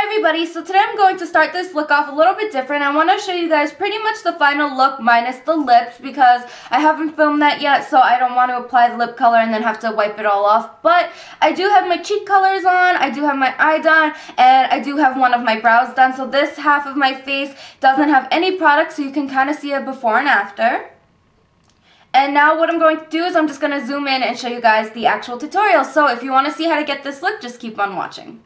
Hi everybody, so today I'm going to start this look off a little bit different. I want to show you guys pretty much the final look minus the lips because I haven't filmed that yet, so I don't want to apply the lip color and then have to wipe it all off. But I do have my cheek colors on, I do have my eye done, and I do have one of my brows done. So this half of my face doesn't have any product, so you can kind of see it before and after. And now what I'm going to do is I'm just going to zoom in and show you guys the actual tutorial. So if you want to see how to get this look, just keep on watching.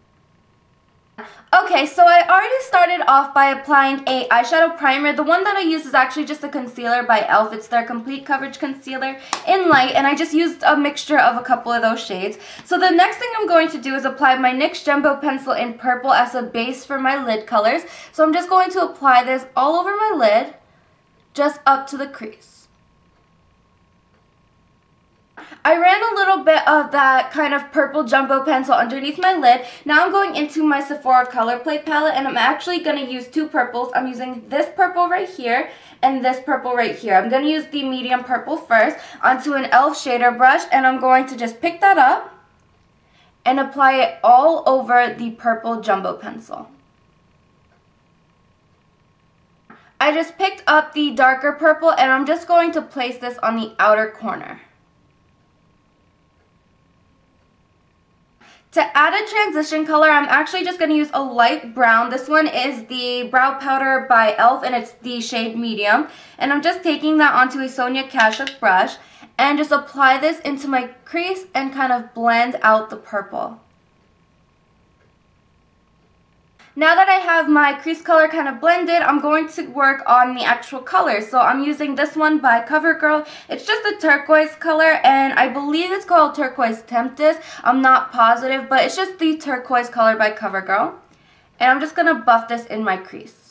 Okay, so I already started off by applying a eyeshadow primer. The one that I use is actually just a concealer by e.l.f. It's their complete coverage concealer in light, and I just used a mixture of a couple of those shades. So the next thing I'm going to do is apply my NYX Jumbo Pencil in purple as a base for my lid colors. So I'm just going to apply this all over my lid, just up to the crease. I ran a little bit of that kind of purple jumbo pencil underneath my lid. Now I'm going into my Sephora Color Play palette, and I'm actually going to use two purples. I'm using this purple right here and this purple right here. I'm going to use the medium purple first onto an e.l.f. shader brush, and I'm going to just pick that up and apply it all over the purple jumbo pencil. I just picked up the darker purple, and I'm just going to place this on the outer corner. To add a transition color, I'm actually just going to use a light brown. This one is the Brow Powder by e.l.f. and it's the shade medium. And I'm just taking that onto a Sonia Kashuk brush and just apply this into my crease and kind of blend out the purple. Now that I have my crease color kind of blended, I'm going to work on the actual color. So I'm using this one by CoverGirl. It's just a turquoise color, and I believe it's called Turquoise Tempest. I'm not positive, but it's just the turquoise color by CoverGirl. And I'm just going to buff this in my crease.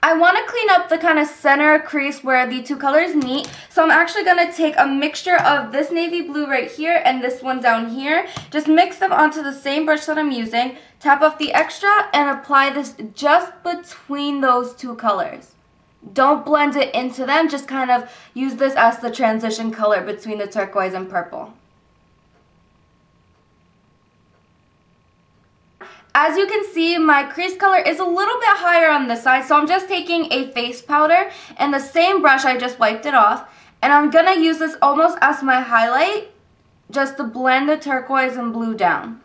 I want to clean up the kind of center crease where the two colors meet, so I'm actually going to take a mixture of this navy blue right here and this one down here. Just mix them onto the same brush that I'm using, tap off the extra, and apply this just between those two colors. Don't blend it into them, just kind of use this as the transition color between the turquoise and purple. As you can see, my crease color is a little bit higher on this side, so I'm just taking a face powder and the same brush I just wiped it off, and I'm going to use this almost as my highlight just to blend the turquoise and blue down.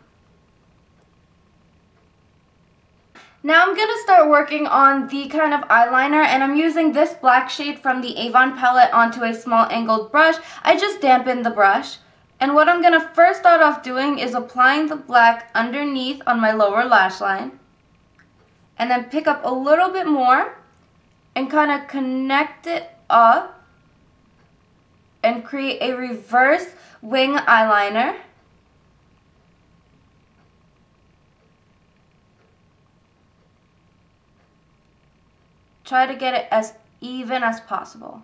Now I'm going to start working on the kind of eyeliner, and I'm using this black shade from the Avon palette onto a small angled brush. I just dampened the brush. And what I'm going to first start off doing is applying the black underneath on my lower lash line. And then pick up a little bit more and kind of connect it up and create a reverse wing eyeliner. Try to get it as even as possible.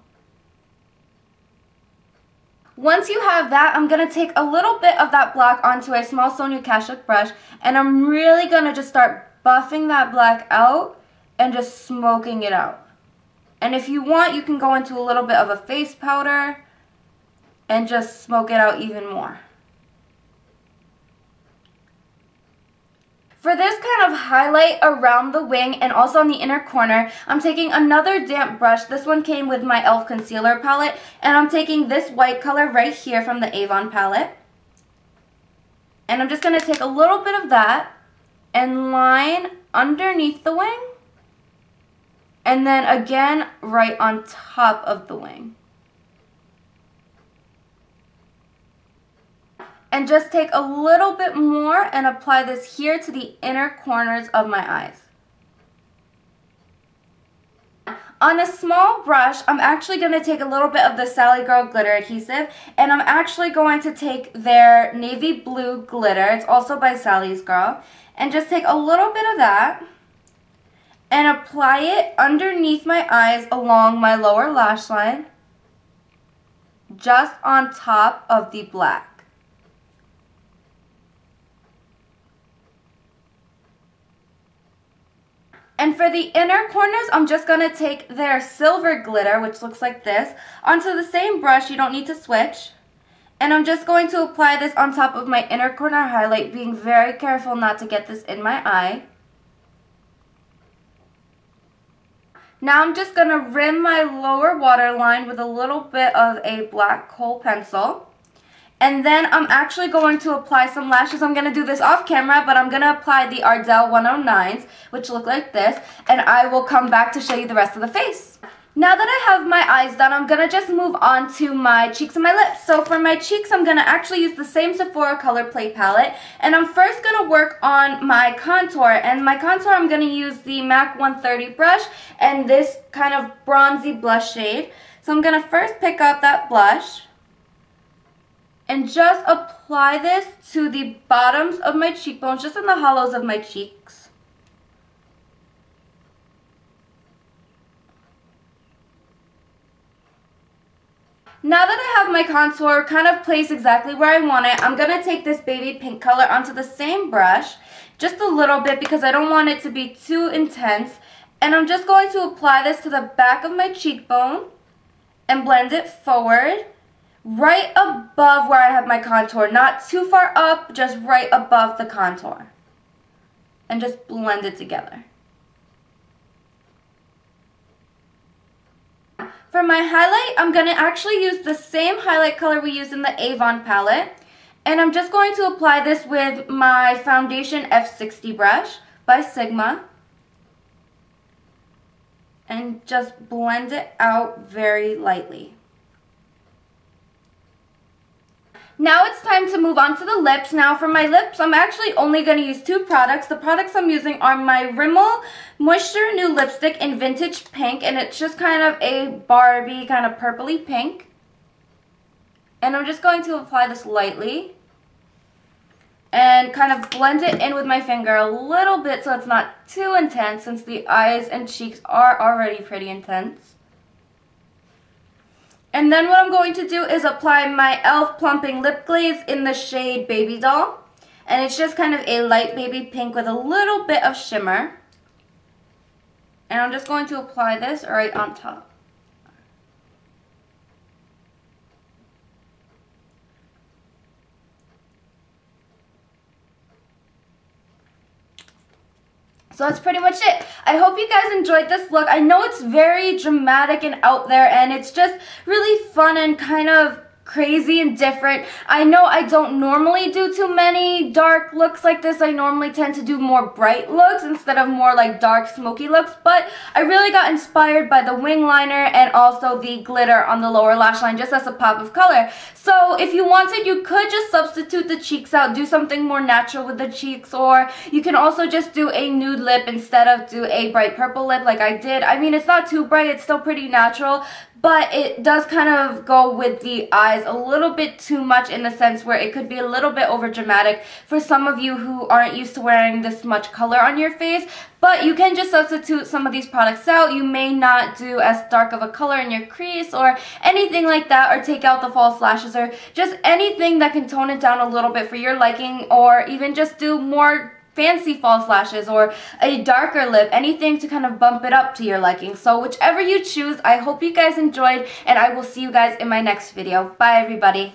Once you have that, I'm going to take a little bit of that black onto a small Sonia Kashuk brush, and I'm really going to just start buffing that black out and just smoking it out. And if you want, you can go into a little bit of a face powder and just smoke it out even more. For this kind of highlight around the wing and also on the inner corner, I'm taking another damp brush. This one came with my e.l.f. concealer palette, and I'm taking this white color right here from the Avon palette. And I'm just going to take a little bit of that and line underneath the wing, and then again right on top of the wing. And just take a little bit more and apply this here to the inner corners of my eyes. On a small brush, I'm actually going to take a little bit of the Sally Girl glitter adhesive, and I'm actually going to take their navy blue glitter, it's also by Sally's Girl, and just take a little bit of that and apply it underneath my eyes along my lower lash line, just on top of the black. And for the inner corners, I'm just going to take their silver glitter, which looks like this, onto the same brush. You don't need to switch. And I'm just going to apply this on top of my inner corner highlight, being very careful not to get this in my eye. Now I'm just going to rim my lower waterline with a little bit of a black kohl pencil. And then I'm actually going to apply some lashes. I'm going to do this off camera, but I'm going to apply the Ardell 109s, which look like this. And I will come back to show you the rest of the face. Now that I have my eyes done, I'm going to just move on to my cheeks and my lips. So for my cheeks, I'm going to actually use the same Sephora Color Play palette. And I'm first going to work on my contour. And my contour, I'm going to use the MAC 130 brush and this kind of bronzy blush shade. So I'm going to first pick up that blush and just apply this to the bottoms of my cheekbones, just in the hollows of my cheeks. Now that I have my contour kind of placed exactly where I want it, I'm going to take this baby pink color onto the same brush, just a little bit because I don't want it to be too intense. And I'm just going to apply this to the back of my cheekbone and blend it forward, right above where I have my contour. Not too far up, just right above the contour. And just blend it together. For my highlight, I'm going to actually use the same highlight color we used in the Avon palette. And I'm just going to apply this with my Foundation F60 brush by Sigma. And just blend it out very lightly. Now it's time to move on to the lips. Now for my lips, I'm actually only going to use two products. The products I'm using are my Rimmel Moisture New Lipstick in Vintage Pink. And it's just kind of a Barbie, kind of purpley pink. And I'm just going to apply this lightly. And kind of blend it in with my finger a little bit so it's not too intense, since the eyes and cheeks are already pretty intense. And then what I'm going to do is apply my e.l.f. Plumping Lip Glaze in the shade Baby Doll. And it's just kind of a light baby pink with a little bit of shimmer. And I'm just going to apply this right on top. So that's pretty much it. I hope you guys enjoyed this look. I know it's very dramatic and out there, and it's just really fun and kind of crazy and different. I know I don't normally do too many dark looks like this. I normally tend to do more bright looks instead of more like dark smoky looks, but I really got inspired by the wing liner and also the glitter on the lower lash line just as a pop of color. So if you wanted, you could just substitute the cheeks out, do something more natural with the cheeks, or you can also just do a nude lip instead of do a bright purple lip like I did. I mean, it's not too bright, it's still pretty natural, but it does kind of go with the eyes a little bit too much, in the sense where it could be a little bit over dramatic for some of you who aren't used to wearing this much color on your face. But you can just substitute some of these products out. You may not do as dark of a color in your crease or anything like that, or take out the false lashes, or just anything that can tone it down a little bit for your liking, or even just do more fancy false lashes or a darker lip, anything to kind of bump it up to your liking. So whichever you choose, I hope you guys enjoyed, and I will see you guys in my next video. Bye everybody.